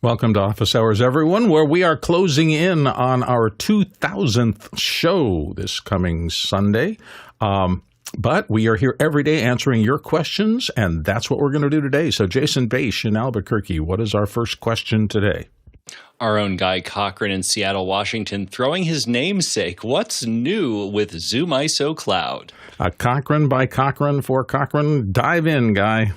Welcome to Office Hours, everyone, where we are closing in on our 2000th show this coming Sunday. But we are here every day answering your questions, and that's what we're going to do today. So Jason Bache in Albuquerque, what is our first question today? Our own Guy Cochran in Seattle, Washington, throwing his namesake. What's new with ZoomISO Cloud? Cochran by Cochran for Cochran. Dive in, Guy.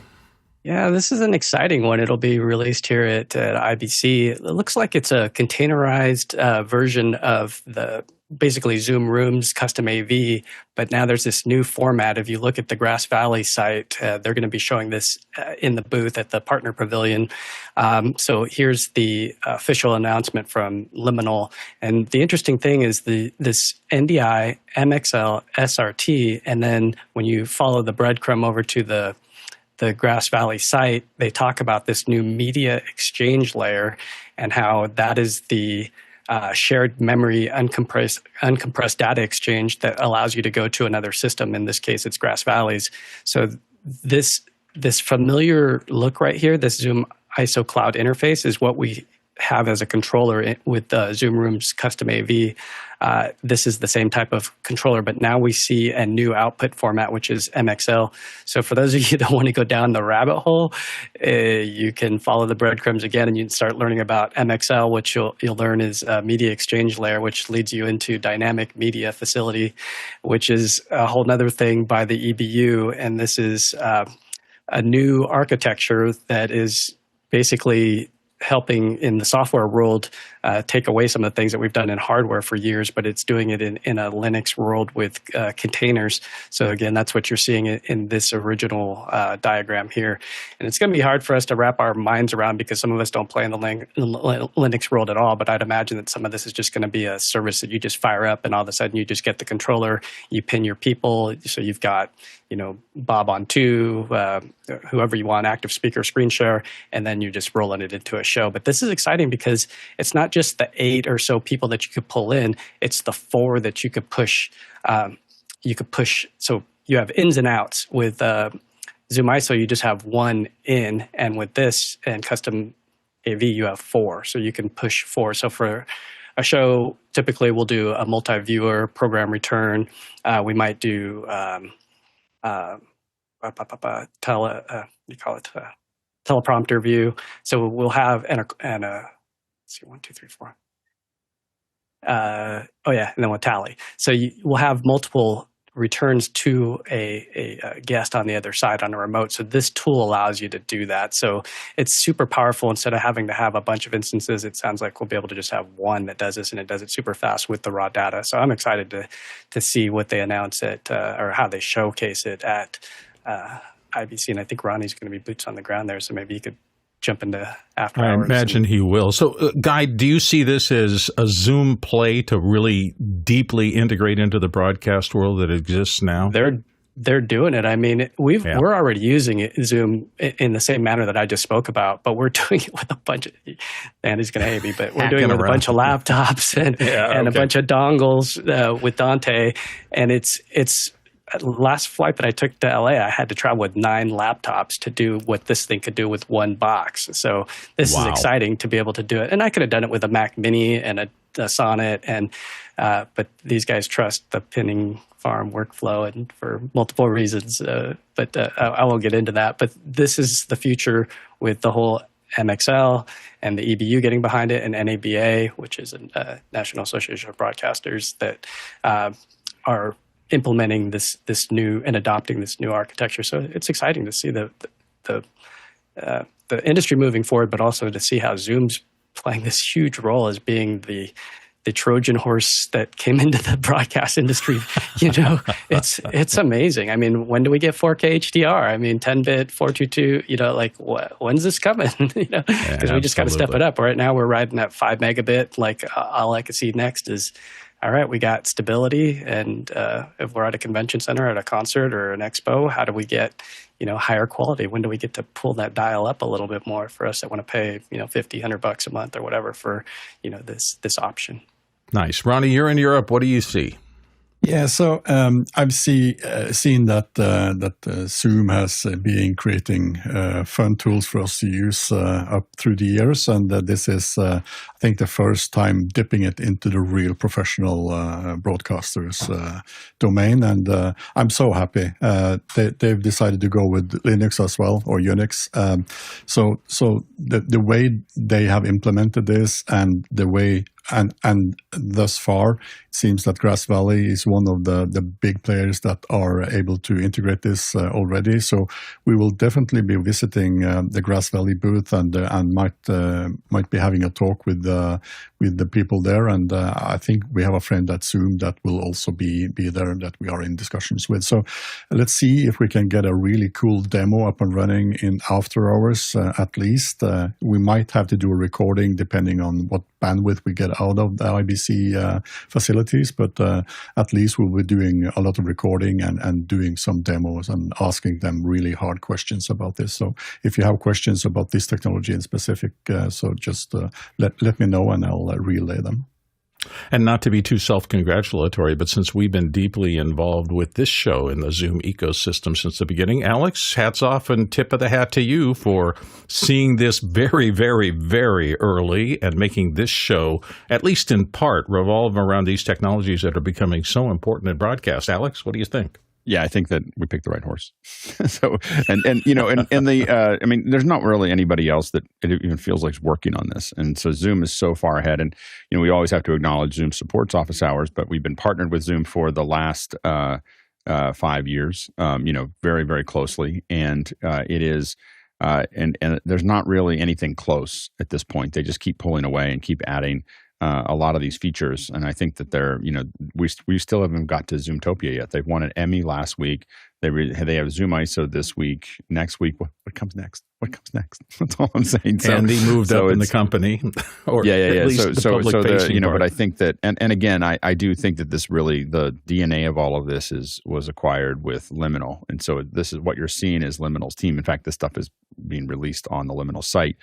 Yeah, this is an exciting one. It'll be released here at IBC. It looks like it's a containerized version of the basically Zoom Rooms custom AV, but now there's this new format. If you look at the Grass Valley site, they're going to be showing this in the booth at the Partner Pavilion. So here's the official announcement from Liminal. And the interesting thing is this NDI, MXL, SRT, and then when you follow the breadcrumb over to the Grass Valley site, they talk about this new media exchange layer and how that is the shared memory uncompressed data exchange that allows you to go to another system. In this case, it's Grass Valley's. So this familiar look right here, this ZoomISO Cloud interface, is what we have as a controller with Zoom Rooms custom AV. This is the same type of controller, but now we see a new output format, which is MXL. So for those of you that want to go down the rabbit hole, you can follow the breadcrumbs again, and you can start learning about MXL, which you'll learn is a media exchange layer, which leads you into dynamic media facility, which is a whole other thing by the EBU. And this is a new architecture that is basically helping in the software world take away some of the things that we've done in hardware for years, but it's doing it in a Linux world with containers. So again, that's what you're seeing in this original diagram here. And it's going to be hard for us to wrap our minds around because some of us don't play in the Linux world at all, but I'd imagine that some of this is just going to be a service that you just fire up and all of a sudden you just get the controller, you pin your people, so you've got Bob on two, whoever you want, active speaker, screen share, and then you're just rolling it into a show. But this is exciting because it's not just the 8 or so people that you could pull in, it's the 4 that you could push. So you have ins and outs. With ZoomISO, you just have 1 in, and with this and custom AV, you have 4. So you can push 4. So for a show, typically we'll do a multi-viewer program return. We might do teleprompter view. So we'll have and let's see, 1, 2, 3, 4. And then we'll tally. So we'll have multiple returns to a guest on the other side on a remote. So this tool allows you to do that. So it's super powerful. Instead of having to have a bunch of instances, it sounds like we'll be able to just have one that does this, and it does it super fast with the raw data. So I'm excited to see what they announce it or how they showcase it at IBC. And I think Ronnie's going to be boots on the ground there, so maybe you could jump into after hours. I imagine he will. So, Guy, do you see this as a Zoom play to really deeply integrate into the broadcast world that exists now? They're doing it. I mean, we're already using Zoom in the same manner that I just spoke about, but we're doing it with a bunch of, Andy's going to hate me, but we're doing it with a bunch of laptops and a bunch of dongles with Dante. And it's last flight that I took to LA, I had to travel with 9 laptops to do what this thing could do with one box. So this is exciting to be able to do it. And I could have done it with a Mac Mini and a Sonnet, but these guys trust the pinning farm workflow and for multiple reasons. But I won't get into that. But this is the future with the whole MXL and the EBU getting behind it, and NABA, which is a National Association of Broadcasters that are implementing this new and adopting this new architecture. So it's exciting to see the industry moving forward, but also to see how Zoom's playing this huge role as being the Trojan horse that came into the broadcast industry. It's amazing. I mean, when do we get 4K HDR? I mean, 10-bit, 422, when's this coming? Because we just got to step it up. Right now we're riding at 5 megabit. All I can see next is, all right, we got stability, and if we're at a convention center, at a concert or an expo, how do we get, higher quality? When do we get to pull that dial up a little bit more for us that want to pay, $50, $100 a month or whatever for, this option? Nice. Ronnie, you're in Europe. What do you see? Yeah, so I've seen that Zoom has been creating fun tools for us to use up through the years, and this is, I think, the first time dipping it into the real professional broadcasters domain, and I'm so happy. They've decided to go with Linux as well, or Unix. So the way they have implemented this, and the way and thus far, it seems that Grass Valley is one of the big players that are able to integrate this already. So we will definitely be visiting the Grass Valley booth and might be having a talk with the people there. And I think we have a friend at Zoom that will also be there that we are in discussions with. So let's see if we can get a really cool demo up and running in after hours at least. We might have to do a recording depending on what bandwidth we get out of the IBC facilities, but at least we'll be doing a lot of recording and doing some demos and asking them really hard questions about this. So if you have questions about this technology in specific, so just let me know and I'll relay them. And not to be too self-congratulatory, but since we've been deeply involved with this show in the Zoom ecosystem since the beginning, Alex, hats off and tip of the hat to you for seeing this very, very, very early and making this show, at least in part, revolve around these technologies that are becoming so important in broadcast. Alex, what do you think? Yeah, I think that we picked the right horse. So, and you know, and the, I mean, there's not really anybody else that it even feels like is working on this. And so Zoom is so far ahead. And, you know, we always have to acknowledge Zoom supports office hours, but we've been partnered with Zoom for the last 5 years, you know, very, very closely. And it is, and there's not really anything close at this point. They just keep pulling away and keep adding a lot of these features, and I think that they're, you know, we still haven't got to Zoomtopia yet. They've won an Emmy last week. They have ZoomISO this week. Next week, what comes next? What comes next? That's all I'm saying. So, Andy moved up in the company, or at least the public-facing you know, part. but I think that, and again, I do think that this really, the DNA of all of this was acquired with Liminal, and so this is what you're seeing is Liminal's team. In fact, this stuff is being released on the Liminal site.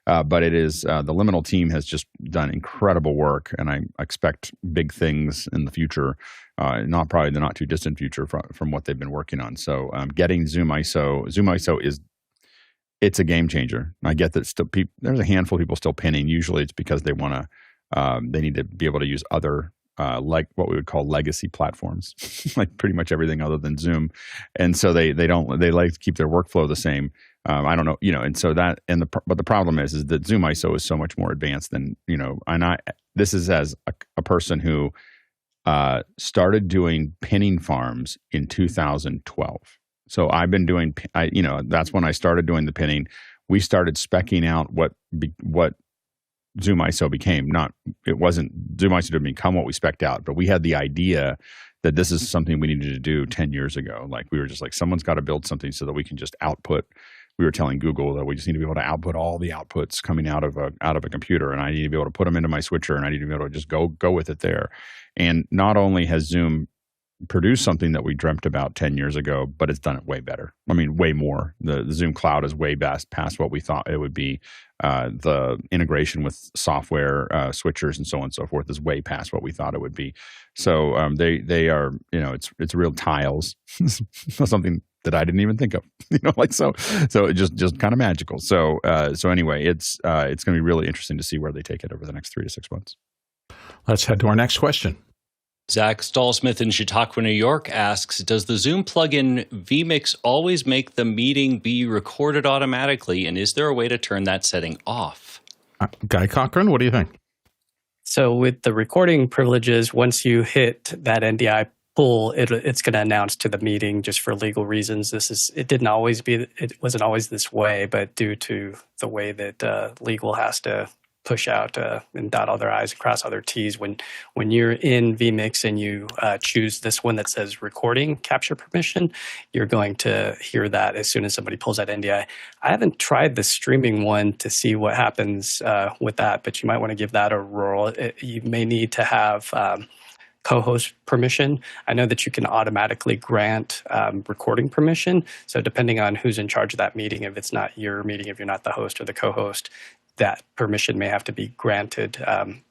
But it is the Liminal team has just done incredible work, and I expect big things in the future, not probably the not too distant future from what they've been working on. So getting ZoomISO is, it's a game changer. I get that still there's a handful of people still pinning. Usually it's because they want to they need to be able to use other like what we would call legacy platforms, like pretty much everything other than Zoom, and so they like to keep their workflow the same. I don't know, you know, and so that, but the problem is that ZoomISO is so much more advanced than, you know, and this is as a person who started doing pinning farms in 2012. So I've been doing, you know, that's when I started doing the pinning. We started speccing out what ZoomISO became. ZoomISO didn't become what we specced out, but we had the idea that this is something we needed to do 10 years ago. Like we were just like, someone's got to build something so that we can just output. We were telling Google that we just need to be able to output all the outputs coming out of a computer, and I need to be able to put them into my switcher, and I need to be able to just go with it there. And not only has Zoom produced something that we dreamt about 10 years ago, but it's done it way better. I mean, way more. The Zoom Cloud is way past what we thought it would be. The integration with software, switchers, and so on and so forth is way past what we thought it would be. So they are, you know, it's real tiles, something that I didn't even think of, you know, like so it just kind of magical. So anyway, it's going to be really interesting to see where they take it over the next 3 to 6 months. Let's head to our next question. Zach Stallsmith in Chautauqua, New York asks, does the Zoom plugin vMix always make the meeting be recorded automatically? And is there a way to turn that setting off? Guy Cochran, what do you think? So with the recording privileges, once you hit that NDI pull, it's going to announce to the meeting just for legal reasons. It wasn't always this way, but due to the way that legal has to push out and dot all their I's and cross all their T's. When you're in vMix and you choose this one that says recording capture permission, you're going to hear that as soon as somebody pulls that NDI. I haven't tried the streaming one to see what happens with that, but you might want to give that a roll. You may need to have co-host permission. I know that you can automatically grant recording permission. So depending on who's in charge of that meeting, if it's not your meeting, if you're not the host or the co-host, that permission may have to be granted.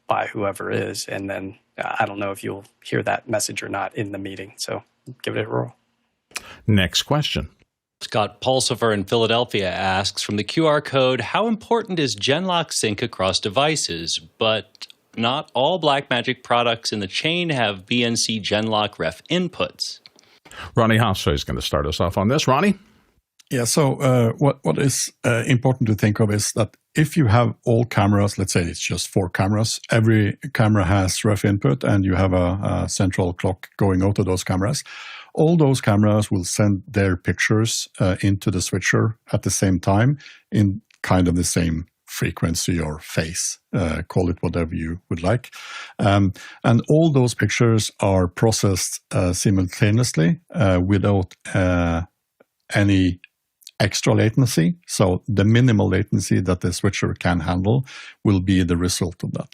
by whoever is. And then I don't know if you'll hear that message or not in the meeting. So give it a roll. Next question. Scott Pulsifer in Philadelphia asks, from the QR code, how important is Genlock sync across devices? But not all Blackmagic products in the chain have BNC Genlock Ref inputs. Ronnie Hasso is going to start us off on this. Ronnie? Yeah, so what is important to think of is that if you have all cameras, let's say it's just 4 cameras, every camera has ref input and you have a central clock going out of those cameras, all those cameras will send their pictures into the switcher at the same time in kind of the same frequency or phase, call it whatever you would like. And all those pictures are processed simultaneously without any extra latency. So the minimal latency that the switcher can handle will be the result of that.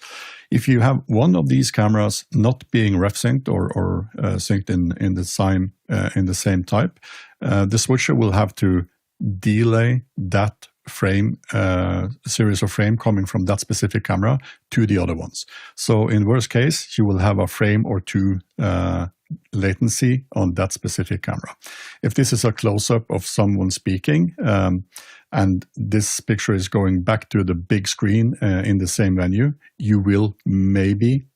If you have one of these cameras not being ref synced or synced in the same type, the switcher will have to delay that frame, series of frame coming from that specific camera to the other ones. So in worst case, you will have a frame or two latency on that specific camera. If this is a close-up of someone speaking, and this picture is going back to the big screen in the same venue, you will maybe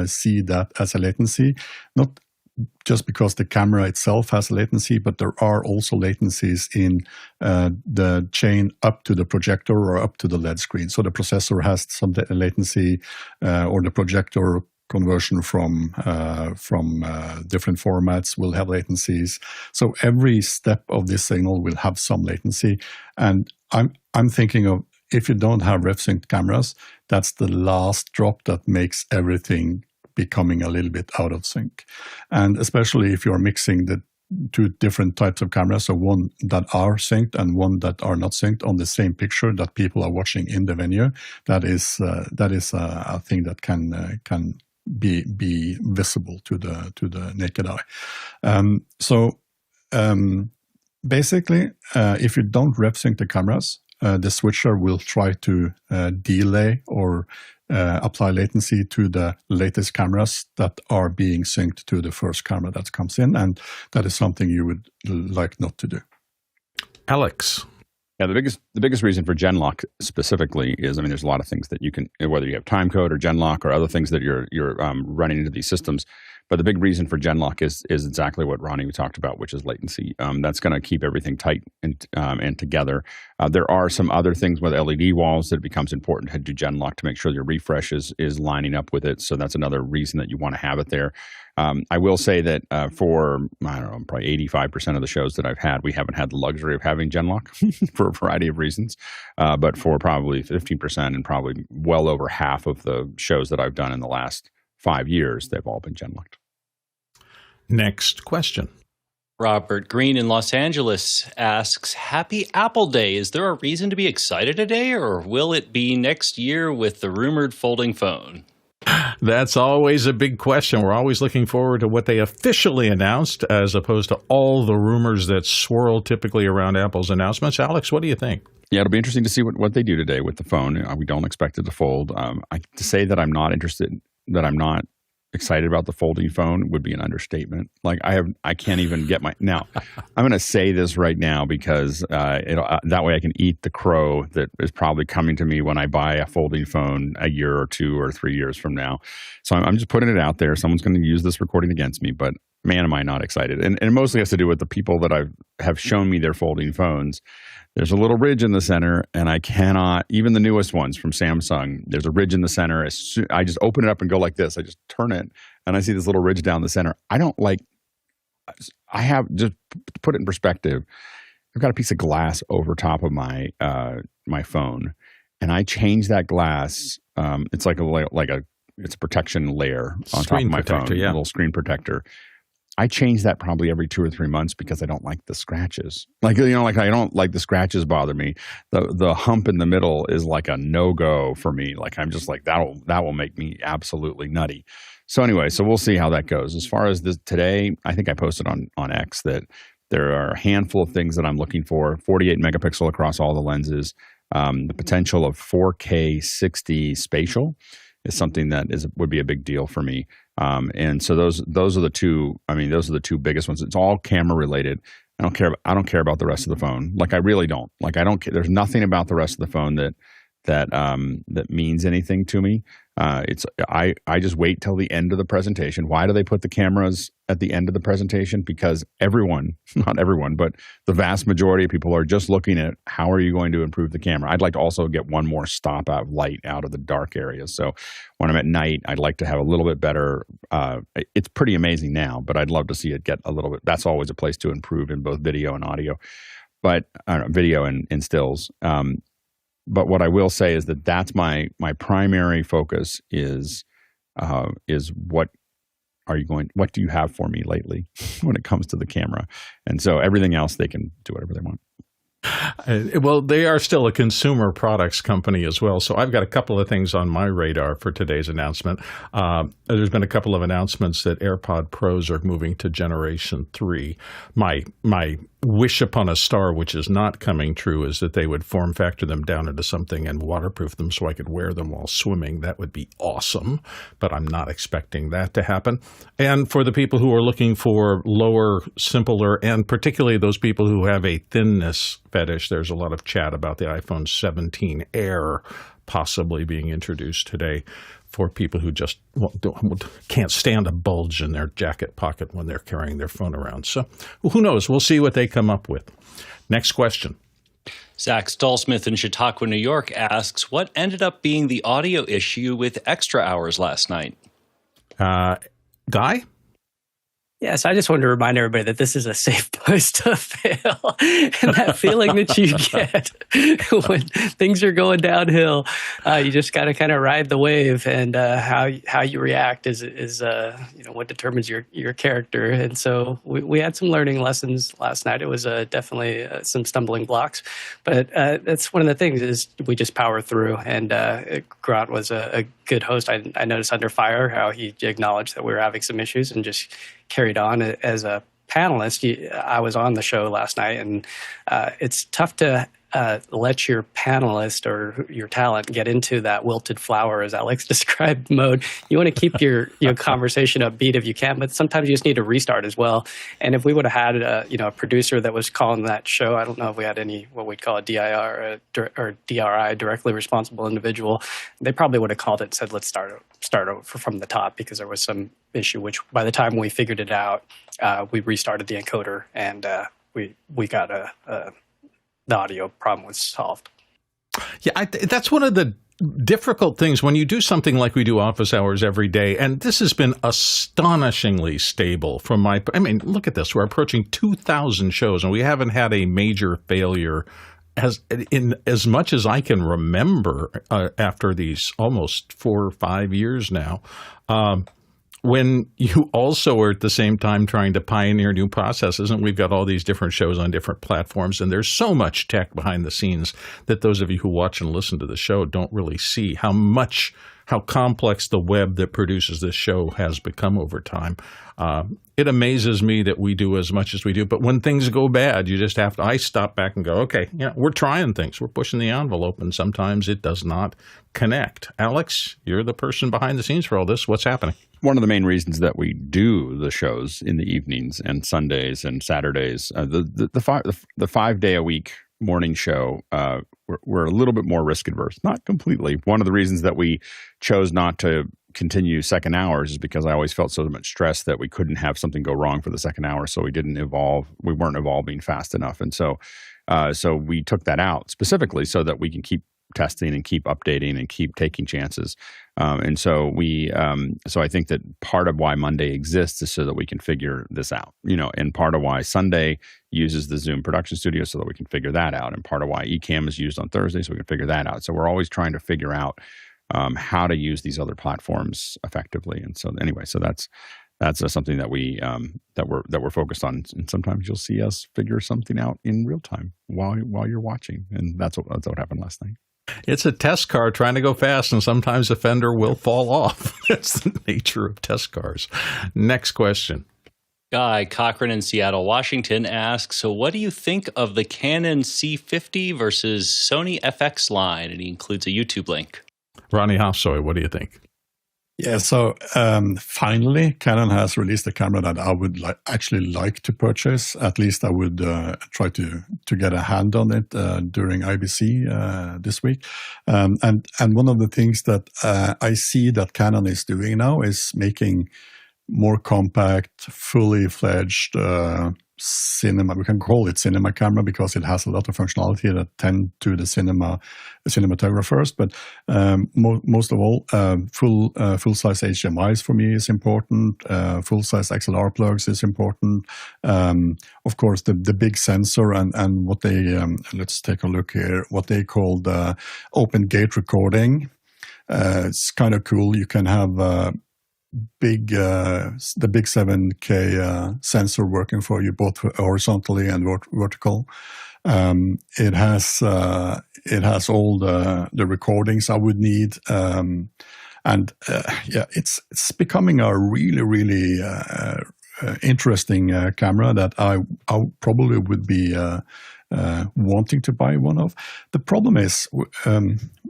see that as a latency, not just because the camera itself has latency, but there are also latencies in the chain up to the projector or up to the LED screen. So the processor has some latency, or the projector conversion from different formats will have latencies. So every step of this signal will have some latency. And I'm thinking of, if you don't have ref synced cameras, that's the last drop that makes everything becoming a little bit out of sync. And especially if you're mixing the 2 different types of cameras, so one that are synced and one that are not synced on the same picture that people are watching in the venue, that is a thing that can be visible to the naked eye. Basically, if you don't ref sync the cameras, the switcher will try to delay or apply latency to the latest cameras that are being synced to the first camera that comes in, and that is something you would like not to do. Alex. Yeah, the biggest reason for Genlock specifically is, I mean, there's a lot of things that you can, whether you have timecode or Genlock or other things that you're running into these systems. But the big reason for Genlock is exactly what Ronnie talked about, which is latency. That's going to keep everything tight and together. There are some other things with LED walls that it becomes important to do Genlock to make sure your refresh is lining up with it. So that's another reason that you want to have it there. I will say that for, I don't know, probably 85% of the shows that I've had, we haven't had the luxury of having Genlock for a variety of reasons. But for probably 15% and probably well over half of the shows that I've done in the last 5 years, they've all been Genlocked. Next question. Robert Green in Los Angeles asks, Happy Apple Day. Is there a reason to be excited today, or will it be next year with the rumored folding phone? That's always a big question. We're always looking forward to what they officially announced as opposed to all the rumors that swirl typically around Apple's announcements. Alex, what do you think? Yeah, it'll be interesting to see what they do today with the phone. We don't expect it to fold. To say that I'm not interested, that I'm not excited about the folding phone would be an understatement. Like I can't even get now. I'm going to say this right now because that way I can eat the crow that is probably coming to me when I buy a folding phone a year or 2 or 3 years from now. So I'm just putting it out there. Someone's going to use this recording against me, but man, am I not excited. And it mostly has to do with the people that have shown me their folding phones. There's a little ridge in the center, and I cannot, even the newest ones from Samsung, there's a ridge in the center. I just open it up and go like this. I just turn it, and I see this little ridge down the center. I have, just to put it in perspective, I've got a piece of glass over top of my phone, and I change that glass. It's it's a protection layer on top of my phone, yeah. A little screen protector. I change that probably every 2 or 3 months because I don't like the scratches. I don't like the scratches bother me. The hump in the middle is like a no-go for me. Like I'm just like, that will make me absolutely nutty. So anyway, so we'll see how that goes. As far as this today, I think I posted on X that there are a handful of things that I'm looking for. 48 megapixel across all the lenses, the potential of 4K 60 spatial. is something that would be a big deal for me. And so those are the two. I mean, those are the two biggest ones. It's all camera related. I don't care about the rest of the phone. Like, I really don't. Like, I don't care. There's nothing about the rest of the phone that means anything to me. I just wait till the end of the presentation. Why do they put the cameras at the end of the presentation? Because not everyone, but the vast majority of people are just looking at how are you going to improve the camera. I'd like to also get one more stop out light out of the dark areas. So when I'm at night, I'd like to have a little bit better. It's pretty amazing now, but I'd love to see it get a little bit. That's always a place to improve in both video and audio, but video and stills. But what I will say is that's my primary focus is what do you have for me lately when it comes to the camera? And so everything else, they can do whatever they want. Well, they are still a consumer products company as well. So I've got a couple of things on my radar for today's announcement. There's been a couple of announcements that AirPod Pros are moving to Generation 3. My wish upon a star, which is not coming true, is that they would form factor them down into something and waterproof them so I could wear them while swimming. That would be awesome, but I'm not expecting that to happen. And for the people who are looking for lower, simpler, and particularly those people who have a thinness fetish, there's a lot of chat about the iPhone 17 Air possibly being introduced today for people who just can't stand a bulge in their jacket pocket when they're carrying their phone around. So who knows? We'll see what they come up with. Next question. Zach Stallsmith in Chautauqua, New York asks, what ended up being the audio issue with extra hours last night? Guy? Yes, I just wanted to remind everybody that this is a safe place to fail. And that feeling that you get when things are going downhill, you just got to kind of ride the wave, and how you react is what determines your character. And so we had some learning lessons last night. It was definitely some stumbling blocks, but that's one of the things is we just power through. And Grant was a good host. I noticed under fire how he acknowledged that we were having some issues and just carried on as a panelist. I was on the show last night, and it's tough to let your panelist or your talent get into that wilted flower, as Alex described, mode. You want to keep your conversation upbeat if you can, but sometimes you just need to restart as well. And if we would have had a producer that was calling that show, I don't know if we had any what we'd call a DIR or DRI, directly responsible individual, they probably would have called it and said, let's start over from the top, because there was some issue, which by the time we figured it out, we restarted the encoder, and we got the audio problem was solved. Yeah, that's one of the difficult things when you do something like we do office hours every day, and this has been astonishingly stable look at this. We're approaching 2,000 shows, and we haven't had a major failure as much as I can remember after these almost 4 or 5 years now. When you also are at the same time trying to pioneer new processes, and we've got all these different shows on different platforms, and there's so much tech behind the scenes that those of you who watch and listen to the show don't really see how complex the web that produces this show has become over time. It amazes me that we do as much as we do, but when things go bad, you just have to, I stop back and go, okay, we're trying things. We're pushing the envelope, and sometimes it does not connect. Alex, you're the person behind the scenes for all this. What's happening? One of the main reasons that we do the shows in the evenings and Sundays and Saturdays, the 5 day a week morning show, we're a little bit more risk adverse. Not completely. One of the reasons that we chose not to continue second hours is because I always felt so much stress that we couldn't have something go wrong for the second hour, so we didn't evolve. We weren't evolving fast enough, and so we took that out specifically so that we can keep testing and keep updating and keep taking chances. And so I think that part of why Monday exists is so that we can figure this out, and part of why Sunday uses the Zoom production studio so that we can figure that out. And part of why eCam is used on Thursday so we can figure that out. So we're always trying to figure out how to use these other platforms effectively. And so anyway, so that's something that we're focused on. And sometimes you'll see us figure something out in real time while you're watching. And that's what happened last night. It's a test car trying to go fast, and sometimes a fender will fall off. That's the nature of test cars. Next question. Guy Cochran in Seattle, Washington asks, so what do you think of the Canon C50 versus Sony FX line? And he includes a YouTube link. Ronnie Hofsoy, what do you think? Yeah, so finally, Canon has released a camera that I would actually like to purchase. At least I would try to get a hand on it during IBC this week. And one of the things that I see that Canon is doing now is making more compact, fully fledged cinema. We can call it cinema camera because it has a lot of functionality that tend to the cinematographers. But most of all, full size HDMIs for me is important. Full size XLR plugs is important. Of course, the big sensor and what they let's take a look here. What they call the open gate recording. It's kind of cool. You can have the big 7K sensor working for you both horizontally and vertical. It has all the recordings I would need, it's becoming a really interesting camera that I probably would be wanting to buy one of. The problem is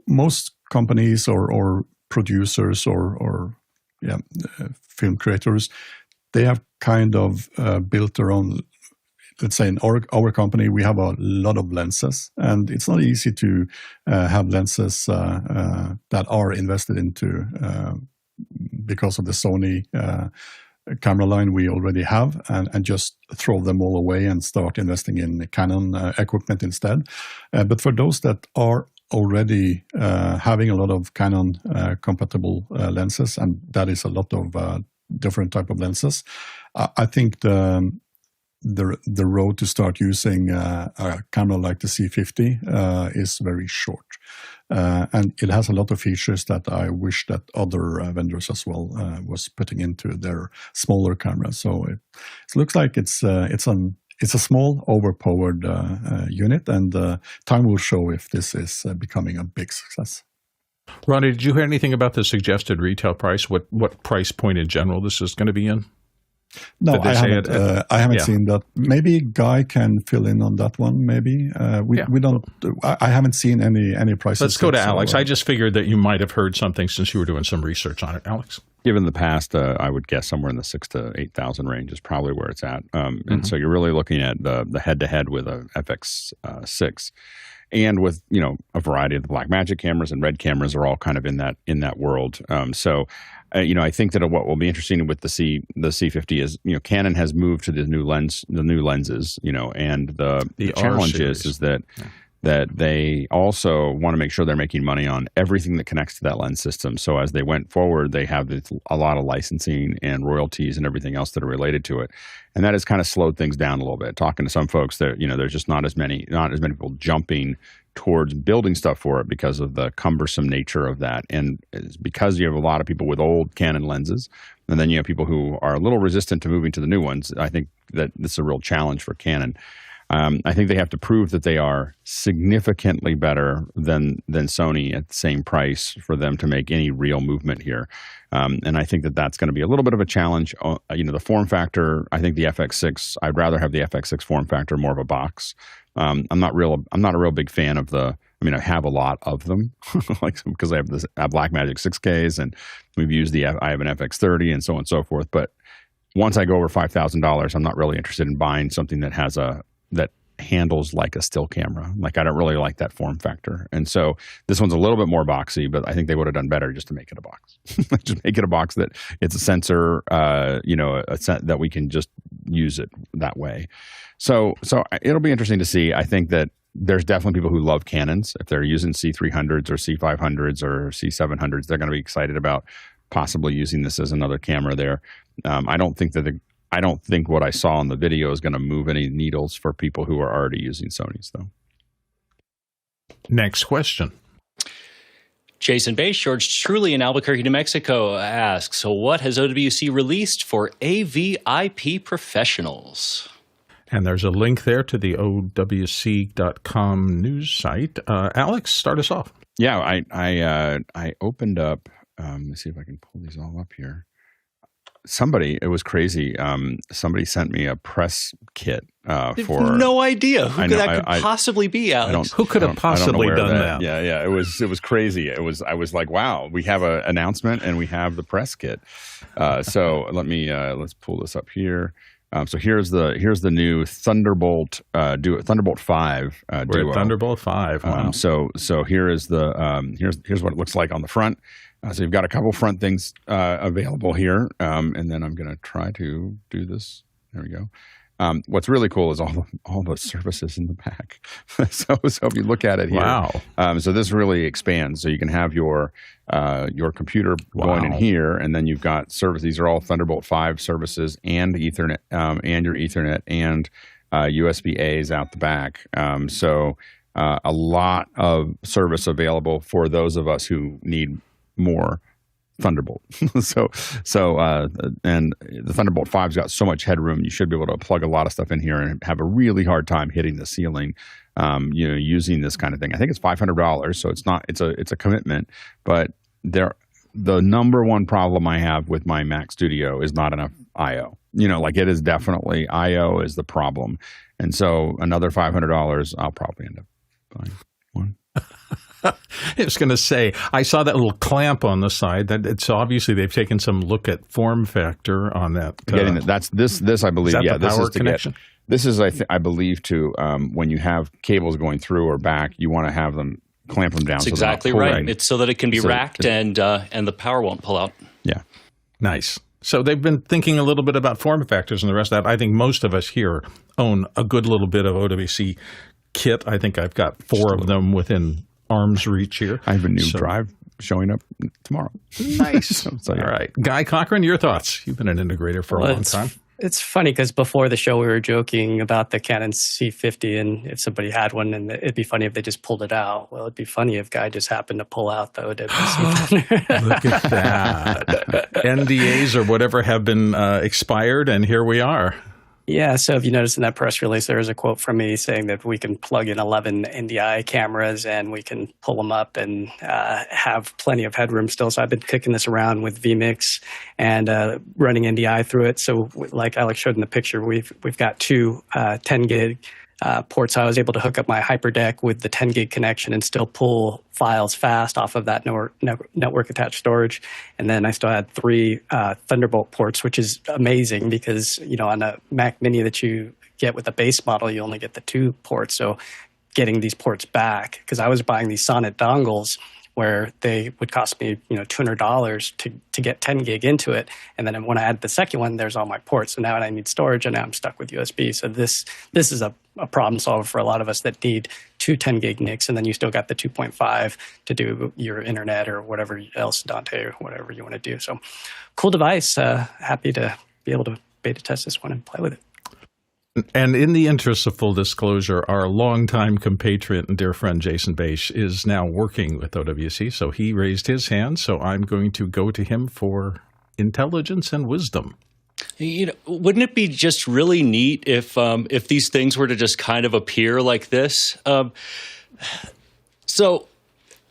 most companies or producers or film creators, they have kind of built their own. Let's say in our company, we have a lot of lenses, and it's not easy to have lenses that are invested into because of the Sony camera line we already have, and just throw them all away and start investing in Canon equipment instead. But for those that are already having a lot of Canon compatible lenses, and that is a lot of different type of lenses, I think the road to start using a camera like the C50 is very short. And it has a lot of features that I wish that other vendors as well was putting into their smaller cameras. So it looks like it's a small, overpowered unit, and time will show if this is becoming a big success. Ronnie, did you hear anything about the suggested retail price? What price point in general this is going to be in? No, I haven't seen that. Maybe Guy can fill in on that one. Maybe we don't. I haven't seen any prices. Let's go to Alex. I just figured that you might have heard something since you were doing some research on it, Alex. Given the past, I would guess somewhere in the 6,000 to 8,000 range is probably where it's at. And so you're really looking at the head-to-head with a FX6, and with a variety of the Blackmagic cameras and Red cameras are all kind of in that world. I think that what will be interesting with the C50 is Canon has moved to the new lenses, and the challenge is that. That they also want to make sure they're making money on everything that connects to that lens system. So as they went forward, they have a lot of licensing and royalties and everything else that are related to it. And that has kind of slowed things down a little bit. Talking to some folks, that there's just not as many people jumping towards building stuff for it because of the cumbersome nature of that. And it's because you have a lot of people with old Canon lenses, and then you have people who are a little resistant to moving to the new ones. I think that this is a real challenge for Canon. I think they have to prove that they are significantly better than Sony at the same price for them to make any real movement here. And I think that's going to be a little bit of a challenge. The form factor, I think the FX6, I'd rather have the FX6 form factor, more of a box. I'm not a real big fan of I have a lot of them, because I have Blackmagic 6Ks, and we've used I have an FX30 and so on and so forth. But once I go over $5,000, I'm not really interested in buying something that has that handles like a still camera. Like, I don't really like that form factor. And so this one's a little bit more boxy, but I think they would have done better just to make it a box. Just make it a box that it's a sensor, that we can just use it that way. So it'll be interesting to see. I think that there's definitely people who love Canons. If they're using C300s or C500s or C700s, they're going to be excited about possibly using this as another camera there. I don't think what I saw in the video is going to move any needles for people who are already using Sonys, though. Next question. Jason Bache, George Truly in Albuquerque, New Mexico asks, so what has OWC released for AVIP professionals? And there's a link there to the OWC.com news site. Alex, start us off. Yeah, I opened up, let's see if I can pull these all up here. it was crazy. Somebody sent me a press kit for. No idea who that could possibly be, Alex. Who could have possibly done that? Yeah. It was crazy. I was like, wow, we have an announcement and we have the press kit. So let's pull this up here. So here's the new Thunderbolt Thunderbolt 5 We're Duo. at Thunderbolt 5. Wow. So here is here's what it looks like on the front. So you've got a couple front things available here, and then I'm going to try to do this. There we go. What's really cool is all the surfaces in the back. so if you look at it here, wow. So this really expands. So you can have your computer going in here, and then you've got service. These are all Thunderbolt 5 services and Ethernet, and your Ethernet and USB A's out the back. So a lot of service available for those of us who need more Thunderbolt. And the Thunderbolt 5's got so much headroom, you should be able to plug a lot of stuff in here and have a really hard time hitting the ceiling, using this kind of thing. I think it's $500, so it's a commitment, but the number one problem I have with my Mac Studio is not enough I/O. It is definitely I/O is the problem. And so another $500, I'll probably end up buying one. I was going to say, I saw that little clamp on the side. That it's obviously they've taken some look at form factor on that. That's this I believe. Is that yeah, the this power is to connection? This is I believe to when you have cables going through or back, you want to have them clamp them down. That's exactly right. It's so that it can be racked and the power won't pull out. Yeah, nice. So they've been thinking a little bit about form factors and the rest of that. I think most of us here own a good little bit of OWC kit. I think I've got 4 of them within arm's reach here. I have a new drive showing up tomorrow. Nice. All right. Guy Cochran, your thoughts. You've been an integrator for a long time. It's funny because before the show we were joking about the Canon C50 and if somebody had one, and it'd be funny if they just pulled it out. Well, it'd be funny if Guy just happened to pull out the OWC. Look at that. NDAs or whatever have been expired, and here we are. Yeah, so if you notice in that press release, there is a quote from me saying that we can plug in 11 NDI cameras and we can pull them up and have plenty of headroom still. So I've been kicking this around with vMix and running NDI through it. So like Alex showed in the picture, we've got 2 10 gig ports. So I was able to hook up my HyperDeck with the 10 gig connection and still pull files fast off of that network attached storage. And then I still had 3 Thunderbolt ports, which is amazing because, on a Mac Mini that you get with the base model, you only get the 2 ports. So getting these ports back, because I was buying these Sonnet dongles where they would cost me, $200 to get 10 gig into it. And then when I add the second one, there's all my ports. So now I need storage, and now I'm stuck with USB. So this is a problem solver for a lot of us that need 2 10 gig NICs, and then you still got the 2.5 to do your internet or whatever else, Dante, or whatever you want to do. So cool device. Happy to be able to beta test this one and play with it. And in the interest of full disclosure, our longtime compatriot and dear friend Jason Bache is now working with OWC, so he raised his hand, so I'm going to go to him for intelligence and wisdom. Wouldn't it be just really neat if these things were to just kind of appear like this?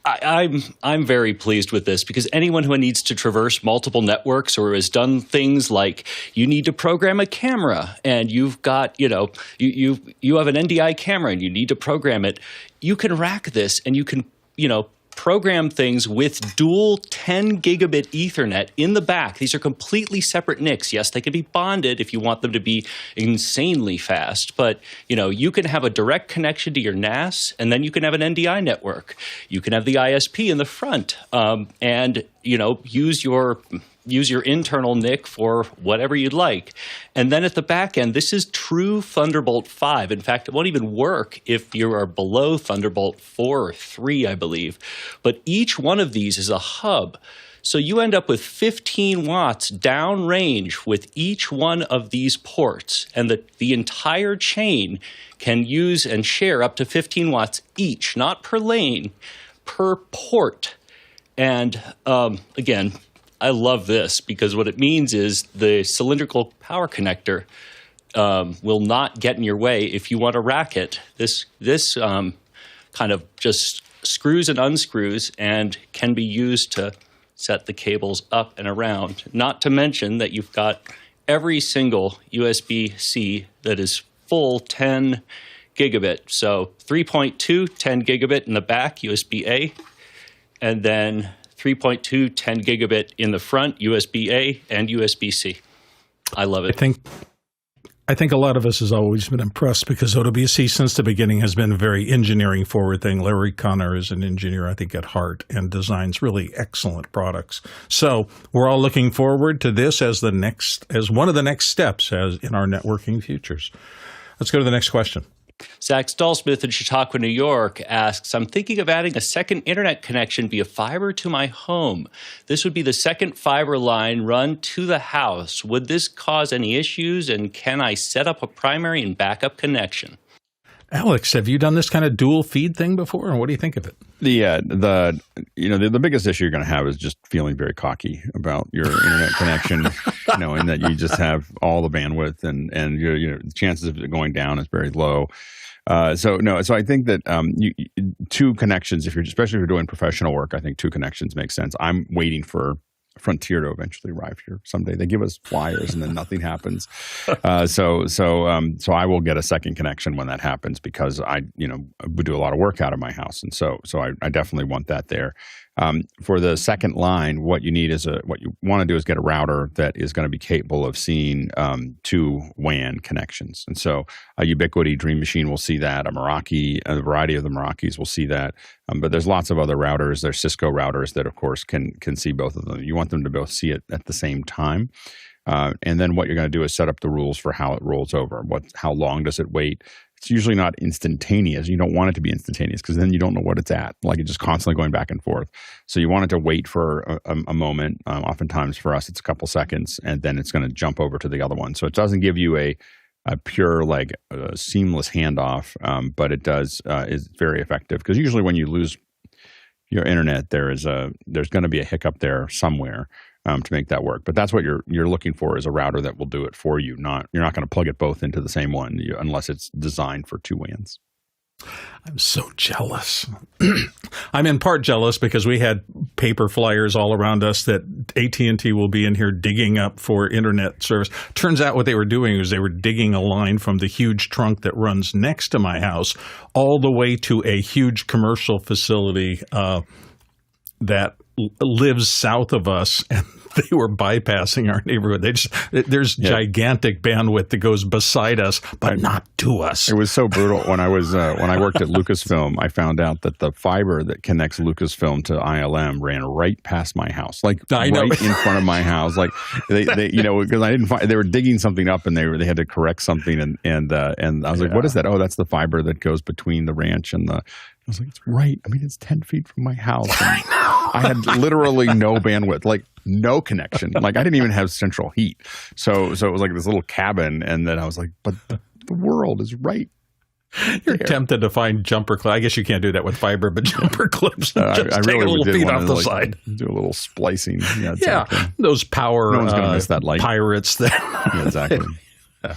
I'm very pleased with this because anyone who needs to traverse multiple networks or has done things like you need to program a camera and you've got, you have an NDI camera and you need to program it, you can rack this and you can, program things with dual 10 gigabit Ethernet in the back. These are completely separate NICs. Yes, they can be bonded if you want them to be insanely fast, but you can have a direct connection to your NAS, and then you can have an NDI network. You can have the ISP in the front, and use your internal NIC for whatever you'd like. And then at the back end, this is true Thunderbolt 5. In fact, it won't even work if you are below Thunderbolt 4 or 3, I believe. But each one of these is a hub. So you end up with 15 watts downrange with each one of these ports. And the entire chain can use and share up to 15 watts each, not per lane, per port. And again, I love this because what it means is the cylindrical power connector will not get in your way if you want to rack it. This kind of just screws and unscrews and can be used to set the cables up and around. Not to mention that you've got every single USB-C that is full 10 gigabit. So 3.2, 10 gigabit in the back, USB-A, and then 3.2, 10 gigabit in the front, USB-A and USB-C. I love it. I think a lot of us has always been impressed because OWC since the beginning has been a very engineering forward thing. Larry Connor is an engineer, I think, at heart and designs really excellent products. So we're all looking forward to this as one of the next steps in our networking futures. Let's go to the next question. Zach Stallsmith in Chautauqua, New York asks, I'm thinking of adding a second internet connection via fiber to my home. This would be the second fiber line run to the house. Would this cause any issues, and can I set up a primary and backup connection? Alex, have you done this kind of dual feed thing before, and what do you think of it? The biggest issue you're going to have is just feeling very cocky about your internet connection, knowing that you just have all the bandwidth and the chances of it going down is very low. So I think that two connections, especially if you're doing professional work, I think two connections make sense. I'm waiting for Frontier to eventually arrive here someday. They give us flyers and then nothing happens. So I will get a second connection when that happens because I would do a lot of work out of my house, and so I definitely want that there. For the second line, what you want to do is get a router that is going to be capable of seeing two WAN connections. And so a Ubiquiti Dream Machine will see that. A Meraki, a variety of the Merakis will see that. But there's lots of other routers. There's Cisco routers that, of course, can see both of them. You want them to both see it at the same time. And then what you're going to do is set up the rules for how it rolls over. How long does it wait? It's usually not instantaneous. You don't want it to be instantaneous because then you don't know what it's at. Like it's just constantly going back and forth. So you want it to wait for a moment. Oftentimes for us, it's a couple seconds, and then it's going to jump over to the other one. So it doesn't give you a pure seamless handoff, but it is very effective because usually when you lose your internet, there's going to be a hiccup there somewhere. To make that work. But that's what you're looking for is a router that will do it for you. You're not going to plug it both into the same one unless it's designed for two WANs. I'm so jealous. I'm in part jealous because we had paper flyers all around us that AT&T will be in here digging up for internet service. Turns out what they were doing was they were digging a line from the huge trunk that runs next to my house all the way to a huge commercial facility that lives south of us, and they were bypassing our neighborhood. There's gigantic bandwidth that goes beside us, but not to us. It was so brutal. When I worked at Lucasfilm, I found out that the fiber that connects Lucasfilm to ILM ran right past my house, in front of my house. Like they because I didn't find, they were digging something up and they had to correct something, and I was like, what is that? Oh, that's the fiber that goes between the ranch and the. I was like, it's right. I mean, it's 10 feet from my house. I had literally no bandwidth, like no connection. Like I didn't even have central heat. So it was like this little cabin. And then I was like, but the world is right. You're tempted to find jumper clips. I guess you can't do that with fiber, but jumper clips. I take a little feed off the side. Do a little splicing. Yeah, exactly. Those power no one's gonna miss that light. Pirates. Yeah, exactly.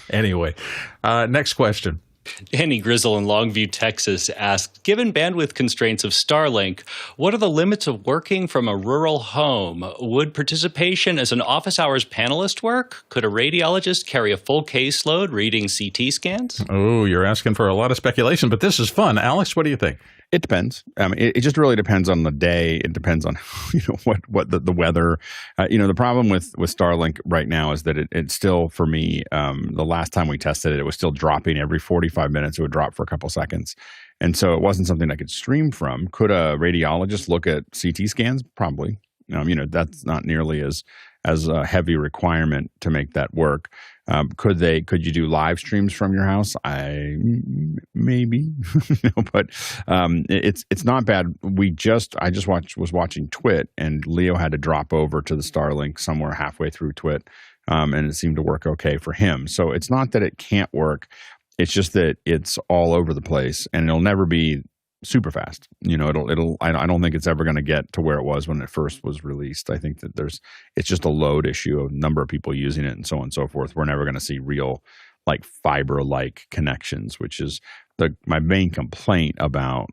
Anyway, next question. Danny Grizzle in Longview, Texas asked, given bandwidth constraints of Starlink, what are the limits of working from a rural home? Would participation as an office hours panelist work? Could a radiologist carry a full caseload reading CT scans? Oh, you're asking for a lot of speculation, but this is fun. Alex, what do you think? It depends. It just really depends on the day. It depends on what the weather. The problem with Starlink right now is that it's still, for me, the last time we tested it, it was still dropping every 45 minutes. It would drop for a couple seconds, and so it wasn't something I could stream from. Could a radiologist look at CT scans? Probably. That's not nearly as a heavy requirement to make that work. Could you do live streams from your house? Maybe, but it's not bad. I just was watching Twit, and Leo had to drop over to the Starlink somewhere halfway through Twit, and it seemed to work okay for him. So it's not that it can't work. It's just that it's all over the place, and it'll never be super fast. I don't think it's ever going to get to where it was when it first was released. I think that it's just a load issue of number of people using it and so on and so forth. We're never going to see real fiber-like connections, which is my main complaint about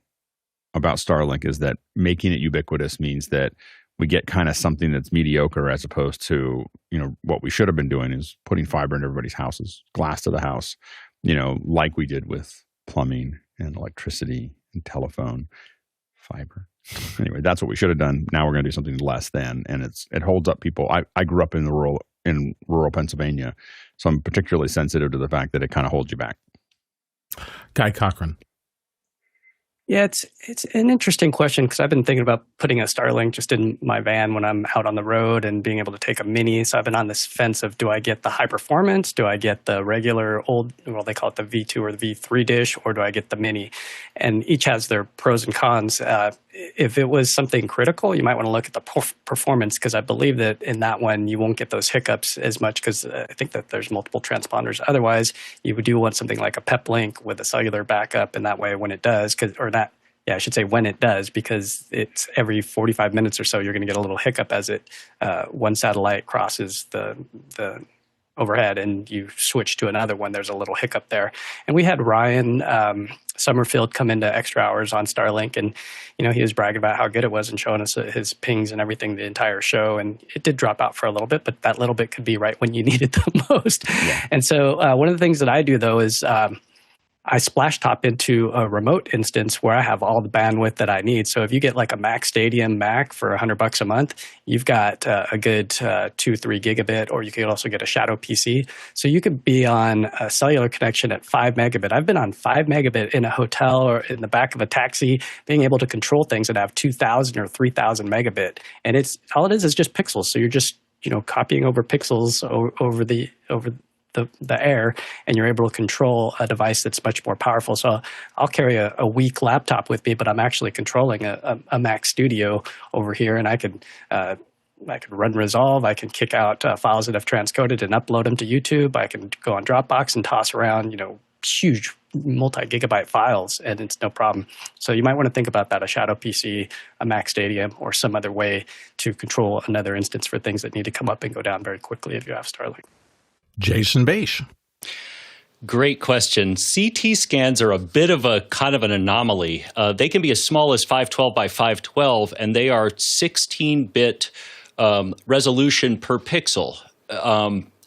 Starlink is that making it ubiquitous means that we get kind of something that's mediocre as opposed to, what we should have been doing is putting fiber into everybody's houses, glass to the house, like we did with plumbing and electricity and telephone fiber. Anyway, that's what we should have done. Now we're going to do something less than, and it holds up people. I grew up in rural Pennsylvania, so I'm particularly sensitive to the fact that it kind of holds you back. Guy Cochran. Yeah, it's an interesting question because I've been thinking about putting a Starlink just in my van when I'm out on the road and being able to take a mini. So I've been on this fence of, do I get the high performance? Do I get the regular they call it the V2 or the V3 dish, or do I get the mini? And each has their pros and cons. If it was something critical, you might want to look at the performance, because I believe that in that one you won't get those hiccups as much, because I think that there's multiple transponders. Otherwise, you would do want something like a PEP link with a cellular backup, and that way when it does, I should say when it does, because it's every 45 minutes or so you're going to get a little hiccup as one satellite crosses the overhead and you switch to another one. There's a little hiccup there. And we had Ryan Summerfield come into Extra Hours on Starlink, and he was bragging about how good it was and showing us his pings and everything the entire show. And it did drop out for a little bit, but that little bit could be right when you need it the most. Yeah. And so one of the things that I do though is I splash top into a remote instance where I have all the bandwidth that I need. So if you get like a Mac Stadium Mac for $100 a month, you've got a good 2-3 gigabit, or you could also get a shadow PC. So you could be on a cellular connection at 5 megabit. I've been on 5 megabit in a hotel or in the back of a taxi, being able to control things that have 2,000 or 3,000 megabit. And all it is just pixels. So you're just copying over pixels over the air, and you're able to control a device that's much more powerful. So I'll carry a weak laptop with me, but I'm actually controlling a Mac Studio over here, and I can run Resolve. I can kick out files that have transcoded and upload them to YouTube. I can go on Dropbox and toss around, huge multi-gigabyte files, and it's no problem. So you might want to think about that, a shadow PC, a Mac Stadium, or some other way to control another instance for things that need to come up and go down very quickly if you have Starlink. Jason Beish. Great question. CT scans are a bit of a kind of an anomaly. They can be as small as 512 by 512, and they are 16-bit resolution per pixel.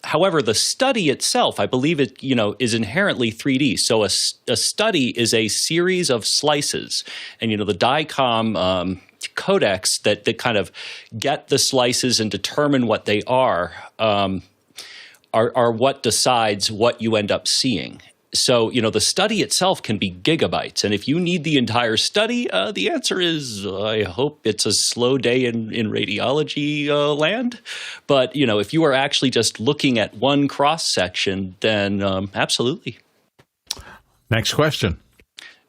However, the study itself, I believe it, is inherently 3D. So a study is a series of slices, and the DICOM codecs that kind of get the slices and determine what they are what decides what you end up seeing. So, the study itself can be gigabytes. And if you need the entire study, the answer is, I hope it's a slow day in radiology land. But, if you are actually just looking at one cross-section, then absolutely. Next question.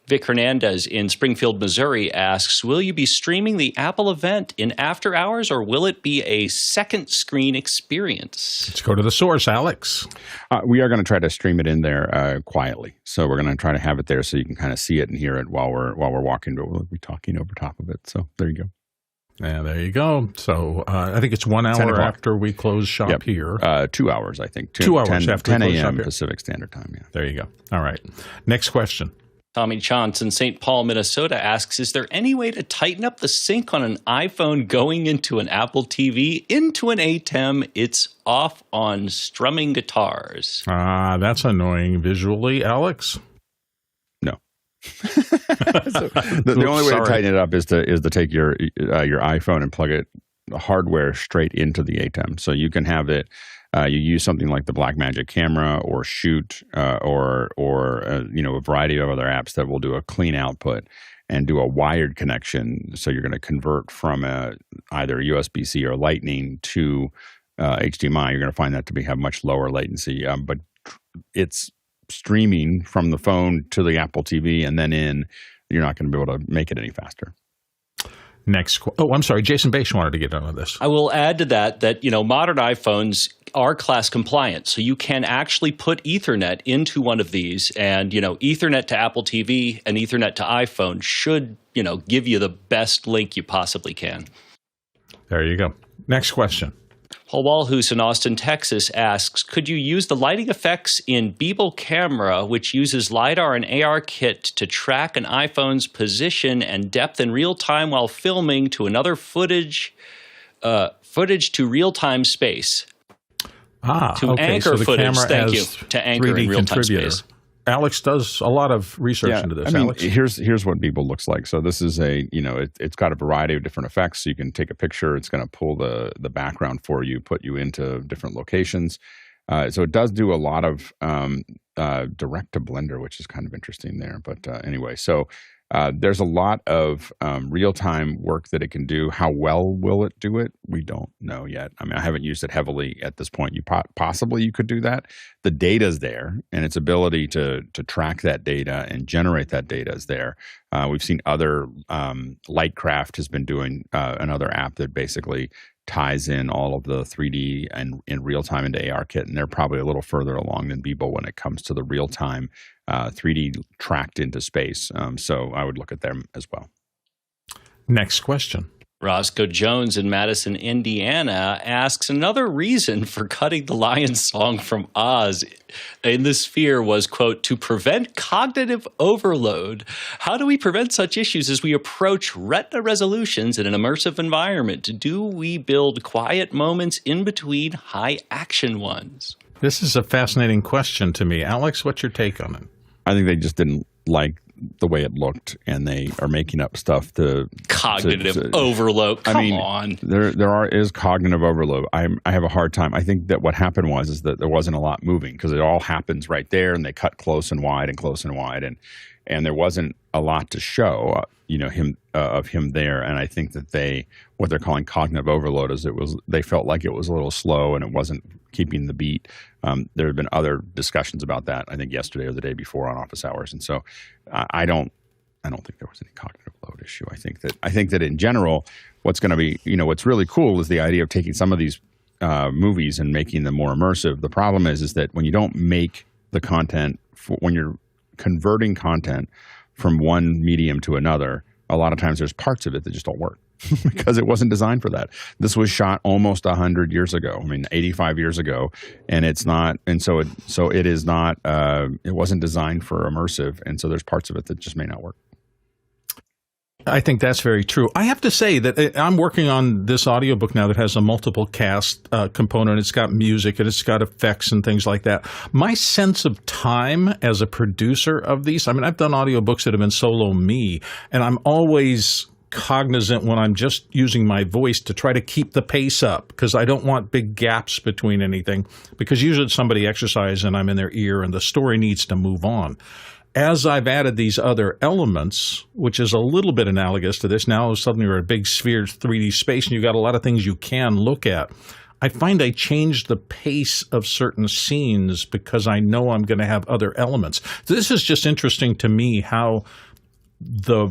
Vic Hernandez in Springfield, Missouri asks, will you be streaming the Apple event in after hours, or will it be a second screen experience? Let's go to the source, Alex. We are going to try to stream it in there quietly. So we're going to try to have it there so you can kind of see it and hear it while we're walking, but we'll be talking over top of it. So there you go. Yeah, there you go. So I think it's 1 hour after we close shop here. 2 hours, I think. 2 hours after 10 we close shop a.m. here. Pacific Standard Time. Yeah. There you go. All right. Next question. Tommy Chance in St. Paul, Minnesota asks, is there any way to tighten up the sync on an iPhone going into an Apple TV, into an ATEM? It's off on strumming guitars. That's annoying visually. Alex? No. The only way to tighten it up is to take your iPhone and plug it hardware straight into the ATEM. So you can have it. You use something like the Blackmagic Camera or Shoot or a variety of other apps that will do a clean output and do a wired connection. So you're going to convert from either USB-C or Lightning to HDMI. You're going to find that to have much lower latency, but it's streaming from the phone to the Apple TV and then you're not going to be able to make it any faster. I'm sorry. Jason Beish wanted to get on this. I will add to that modern iPhones are class compliant. So you can actually put Ethernet into one of these, and, Ethernet to Apple TV and Ethernet to iPhone should, give you the best link you possibly can. There you go. Next question. Paul Walhus in Austin, Texas asks, could you use the lighting effects in Beeble Camera, which uses LiDAR and ARKit to track an iPhone's position and depth in real time while filming to another footage footage to real-time space. To okay. anchor So the footage, camera thank you, as to anchor 3D in real-time contributor. space. Alex does a lot of research into this. I mean, Alex? here's what Beeble looks like. So this is it's got a variety of different effects. So you can take a picture. It's going to pull the background for you, put you into different locations. So it does do a lot of direct to Blender, which is kind of interesting there. But anyway, so there's a lot of real-time work that it can do. How well will it do it? We don't know yet. I mean, I haven't used it heavily at this point. Possibly you could do that. The data's there, and its ability to track that data and generate that data is there. We've seen other Lightcraft has been doing another app that basically ties in all of the 3D and in real time into ARKit, and they're probably a little further along than Beeble when it comes to the real time 3D tracked into space. So I would look at them as well. Next question. Roscoe Jones in Madison, Indiana asks, another reason for cutting the Lion's Song from Oz in the sphere was, quote, to prevent cognitive overload. How do we prevent such issues as we approach retina resolutions in an immersive environment? Do we build quiet moments in between high action ones? This is a fascinating question to me. Alex, what's your take on it? I think they just didn't like the way it looked, and they are making up stuff to cognitive overload. Come on, there is cognitive overload. I have a hard time. I think that what happened is that there wasn't a lot moving because it all happens right there, and they cut close and wide, and there wasn't a lot to show, of him there. And I think that what they're calling cognitive overload is they felt like it was a little slow and it wasn't keeping the beat. There have been other discussions about that, I think yesterday or the day before on office hours. And so I don't think there was any cognitive load issue. I think that in general, what's going to be, what's really cool is the idea of taking some of these movies and making them more immersive. The problem is that when you don't make the content, when you're converting content from one medium to another, a lot of times there's parts of it that just don't work because it wasn't designed for that. This was shot almost 100 years ago. 85 years ago, and it's not. And so it is not. It wasn't designed for immersive, and so there's parts of it that just may not work. I think that's very true. I have to say that I'm working on this audiobook now that has a multiple cast component. It's got music and it's got effects and things like that. My sense of time as a producer of these, I've done audiobooks that have been solo me, and I'm always cognizant when I'm just using my voice to try to keep the pace up because I don't want big gaps between anything, because usually it's somebody exercise and I'm in their ear and the story needs to move on. As I've added these other elements, which is a little bit analogous to this, now suddenly you're in a big sphere 3D space and you've got a lot of things you can look at. I find I change the pace of certain scenes because I know I'm going to have other elements. This is just interesting to me how the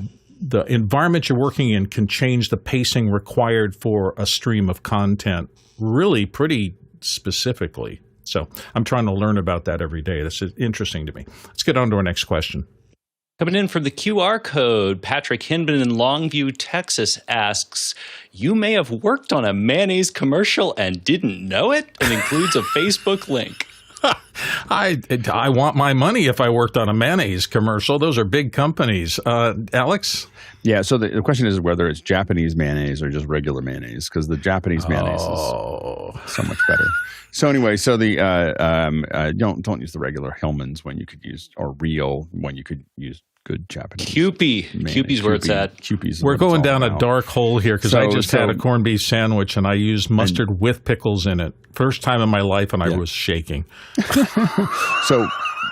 environment you're working in can change the pacing required for a stream of content really pretty specifically. So I'm trying to learn about that every day. That's interesting to me. Let's get on to our next question. Coming in from the QR code, Patrick Hinman in Longview, Texas asks, you may have worked on a mayonnaise commercial and didn't know it, and includes a Facebook link. I want my money if I worked on a mayonnaise commercial. Those are big companies. Alex? Yeah, so the question is whether it's Japanese mayonnaise or just regular mayonnaise, because the Japanese mayonnaise is so much better. So anyway, so the don't use the regular Hellmann's when you could use, or real when you could use good Japanese. Kewpie's where it's at. We're going down a dark hole here because I just had a corned beef sandwich and I used mustard with pickles in it. First time in my life, and I was shaking. So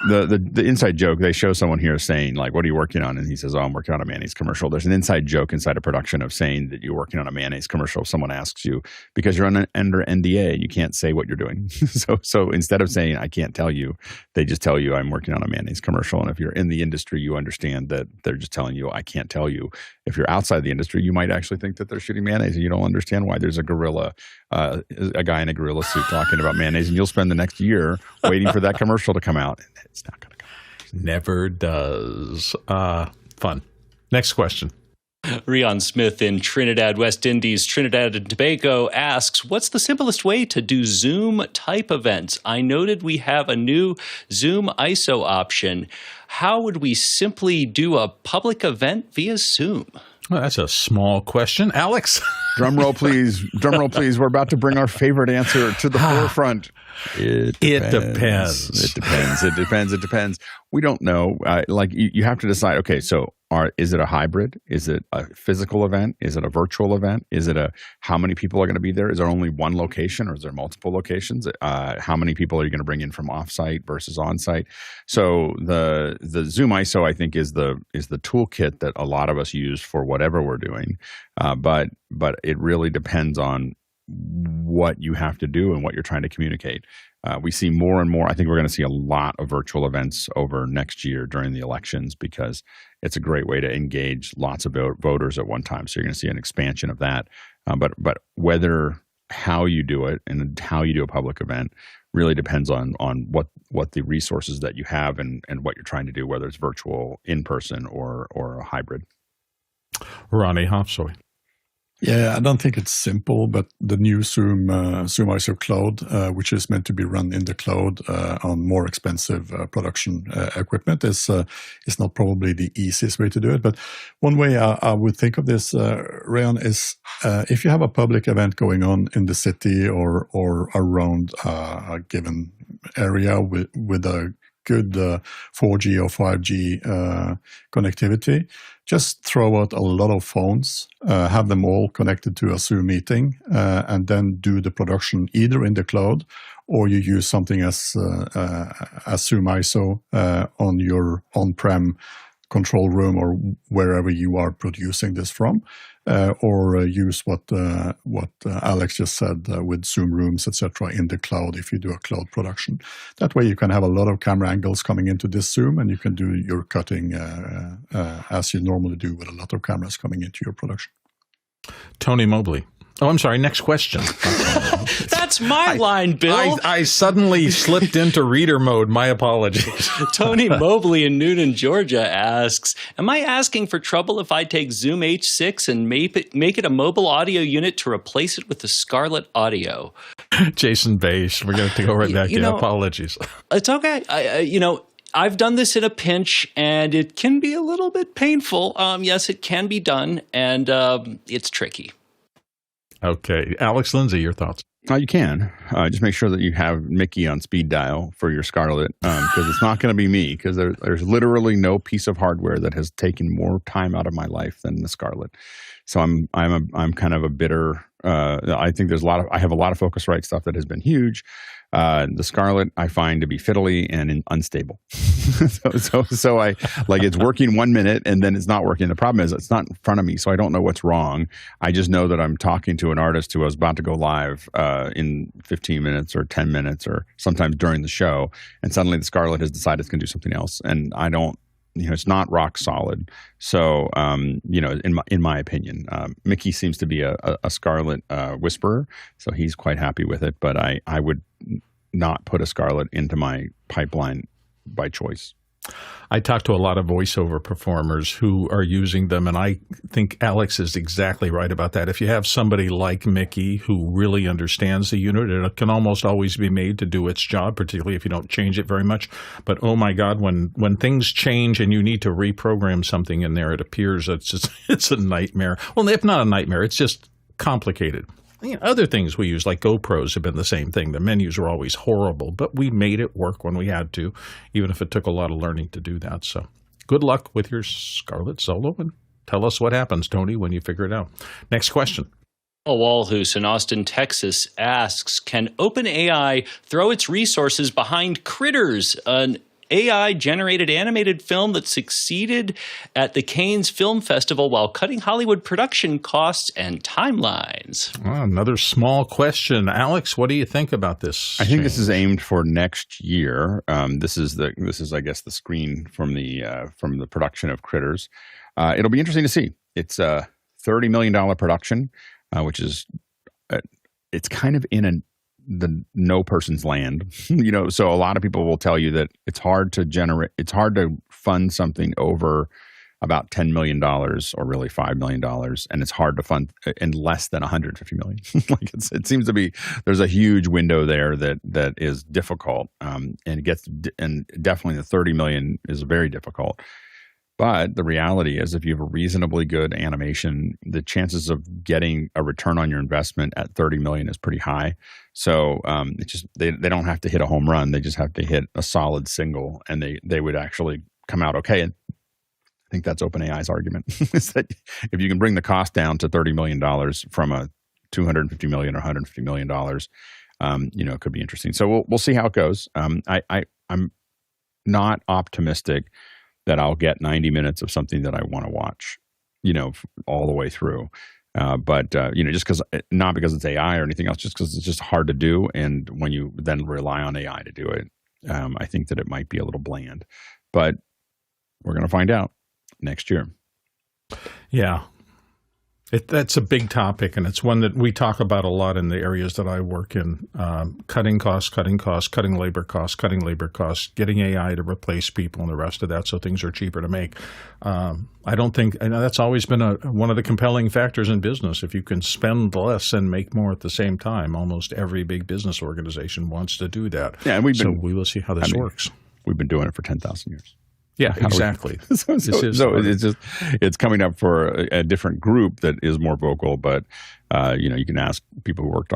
the inside joke, they show someone here saying, like, what are you working on? And he says, oh, I'm working on a mayonnaise commercial. There's an inside joke inside a production of saying that you're working on a mayonnaise commercial if someone asks you, because you're under NDA, you can't say what you're doing. So instead of saying, I can't tell you, they just tell you, I'm working on a mayonnaise commercial. And if you're in the industry, you understand that they're just telling you, I can't tell you. If you're outside the industry, you might actually think that they're shooting mayonnaise and you don't understand why. There's a guy in a gorilla suit talking about mayonnaise, and you'll spend the next year waiting for that commercial to come out. It's not going to come out. Never does. Fun. Next question. Rion Smith in Trinidad, West Indies, Trinidad and Tobago asks, what's the simplest way to do Zoom type events? I noted we have a new ZoomISO option. How would we simply do a public event via Zoom? Well, that's a small question. Alex? Drum roll, please. Drum roll, please. We're about to bring our favorite answer to the forefront. It depends. It depends. We don't know. You have to decide, okay, so is it a hybrid? Is it a physical event? Is it a virtual event? Is it how many people are going to be there? Is there only one location, or is there multiple locations? How many people are you going to bring in from offsite versus onsite? So the ZoomISO, I think, is the toolkit that a lot of us use for whatever we're doing. But it really depends on what you have to do and what you're trying to communicate. We see more and more. I think we're going to see a lot of virtual events over next year during the elections, because it's a great way to engage lots of voters at one time. So you're going to see an expansion of that. But how you do it and how you do a public event really depends on what the resources that you have and what you're trying to do, whether it's virtual, in person, or a hybrid. Ronnie Hofsoy. Yeah, I don't think it's simple, but the new ZoomISO Cloud, which is meant to be run in the cloud on more expensive production equipment, is not probably the easiest way to do it. But one way I would think of this, Rayan, is if you have a public event going on in the city or around a given area with a good 4G or 5G connectivity, just throw out a lot of phones, have them all connected to a Zoom meeting, and then do the production either in the cloud, or you use something as ZoomISO on your on-prem control room or wherever you are producing this from, or use what Alex just said with Zoom rooms, etc., in the cloud if you do a cloud production. That way you can have a lot of camera angles coming into this Zoom, and you can do your cutting as you normally do with a lot of cameras coming into your production. Tony Mobley. Oh, I'm sorry. Next question. That's my line, Bill. I suddenly slipped into reader mode. My apologies. Tony Mobley in Newnan, Georgia asks, am I asking for trouble if I take Zoom H6 and make it a mobile audio unit to replace it with the Scarlett Audio? Jason Bache. We're going to have to go right back. Apologies. It's okay. I've done this in a pinch, and it can be a little bit painful. Yes, it can be done, and it's tricky. Okay. Alex Lindsay, your thoughts? You can. Just make sure that you have Mickey on speed dial for your Scarlett, because it's not going to be me, because there's literally no piece of hardware that has taken more time out of my life than the Scarlett. So I'm kind of a bitter. I think I have a lot of Focusrite stuff that has been huge. The Scarlett I find to be fiddly and unstable. so I it's working 1 minute and then it's not working. The problem is it's not in front of me, so I don't know what's wrong. I just know that I'm talking to an artist who was about to go live in 15 minutes or 10 minutes or sometimes during the show, and suddenly the Scarlett has decided it's going to do something else, and I don't. It's not rock solid. So, in my opinion, Mickey seems to be a Scarlett whisperer, so he's quite happy with it. But I would not put a Scarlett into my pipeline by choice. I talk to a lot of voiceover performers who are using them, and I think Alex is exactly right about that. If you have somebody like Mickey who really understands the unit, it can almost always be made to do its job, particularly if you don't change it very much. But oh my God, when things change and you need to reprogram something in there, it appears it's a nightmare. Well, if not a nightmare, it's just complicated. Other things we use, like GoPros, have been the same thing. The menus were always horrible, but we made it work when we had to, even if it took a lot of learning to do that. So good luck with your Scarlett Solo, and tell us what happens, Tony, when you figure it out. Next question. Walhus in Austin, Texas asks, can OpenAI throw its resources behind Critterz, an AI-generated animated film that succeeded at the Cannes Film Festival while cutting Hollywood production costs and timelines? Well, another small question. Alex, what do you think about this? I think this is aimed for next year. This is I guess the screen from the production of Critterz. It'll be interesting to see. It's a $30 million production, which is it's kind of in the no person's land, so a lot of people will tell you that it's hard to fund something over about $10 million or really $5 million, and it's hard to fund in less than $150 million. It seems to be there's a huge window there that is difficult, and definitely the $30 million is very difficult. But the reality is, if you have a reasonably good animation, the chances of getting a return on your investment at 30 million is pretty high. So it's just they don't have to hit a home run; they just have to hit a solid single, and they would actually come out okay. And I think that's OpenAI's argument is that if you can bring the cost down to $30 million from a $250 million or $150 million, it could be interesting. So we'll see how it goes. I'm not optimistic that I'll get 90 minutes of something that I want to watch, all the way through. But just not because it's AI or anything else, just because it's just hard to do. And when you then rely on AI to do it, I think that it might be a little bland. But we're going to find out next year. Yeah. That's a big topic, and it's one that we talk about a lot in the areas that I work in. Cutting costs, cutting labor costs, getting AI to replace people and the rest of that so things are cheaper to make. I know that's always been one of the compelling factors in business. If you can spend less and make more at the same time, almost every big business organization wants to do that. Yeah, and we will see how this works. We've been doing it for 10,000 years. Yeah, exactly. It's coming up for a different group that is more vocal, but you can ask people who worked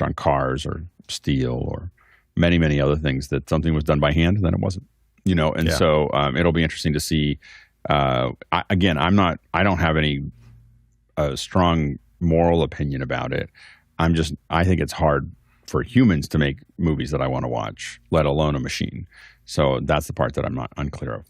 on cars or steel or many, many other things that something was done by hand and then it wasn't. So it'll be interesting to see. I don't have any strong moral opinion about it. I think it's hard for humans to make movies that I want to watch, let alone a machine. So that's the part that I'm not unclear of.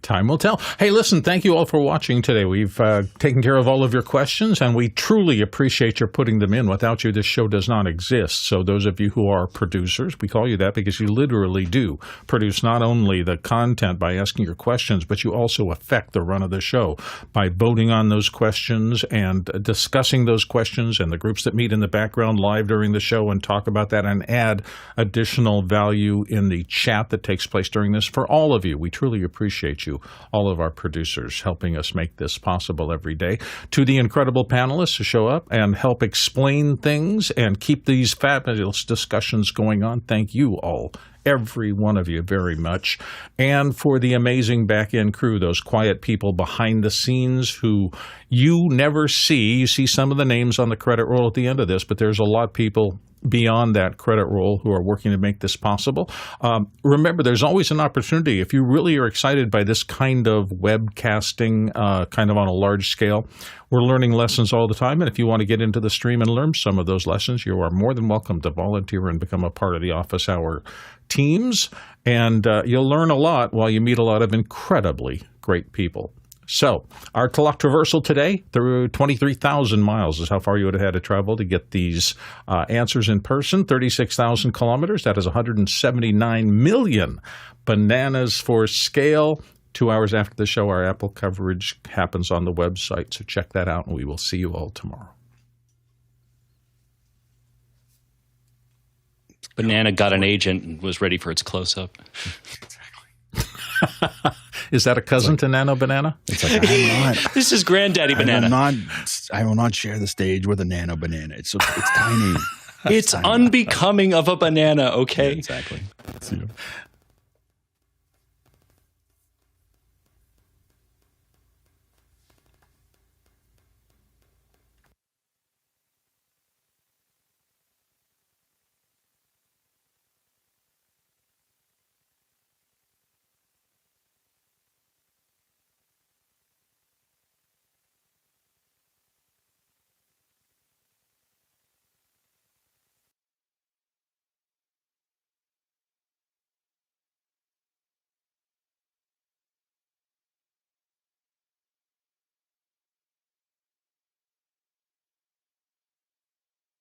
Time will tell. Hey, listen, thank you all for watching today. We've taken care of all of your questions, and we truly appreciate your putting them in. Without you, this show does not exist. So those of you who are producers, we call you that because you literally do produce not only the content by asking your questions, but you also affect the run of the show by voting on those questions and discussing those questions, and the groups that meet in the background live during the show and talk about that and add additional value in the chat that takes place during this. For all of you, we truly appreciate you. All of our producers helping us make this possible every day. To the incredible panelists who show up and help explain things and keep these fabulous discussions going on. Thank you all, every one of you, very much. And for the amazing back-end crew, those quiet people behind the scenes who you never see. You see some of the names on the credit roll at the end of this, but there's a lot of people beyond that credit roll who are working to make this possible. Remember, there's always an opportunity. If you really are excited by this kind of webcasting, kind of on a large scale, we're learning lessons all the time. And if you want to get into the stream and learn some of those lessons, you are more than welcome to volunteer and become a part of the office hour teams. And you'll learn a lot while you meet a lot of incredibly great people. So our clock traversal today through 23,000 miles is how far you would have had to travel to get these answers in person. 36,000 kilometers, that is 179 million bananas for scale. 2 hours after the show, our Apple coverage happens on the website. So check that out, and we will see you all tomorrow. Banana got an agent and was ready for its close-up. Is that a cousin to Nano Banana? It's like, I'm not. This is Granddaddy Banana. I will not share the stage with a Nano Banana. It's tiny. It's unbecoming of a banana, okay? Yeah, exactly. See you.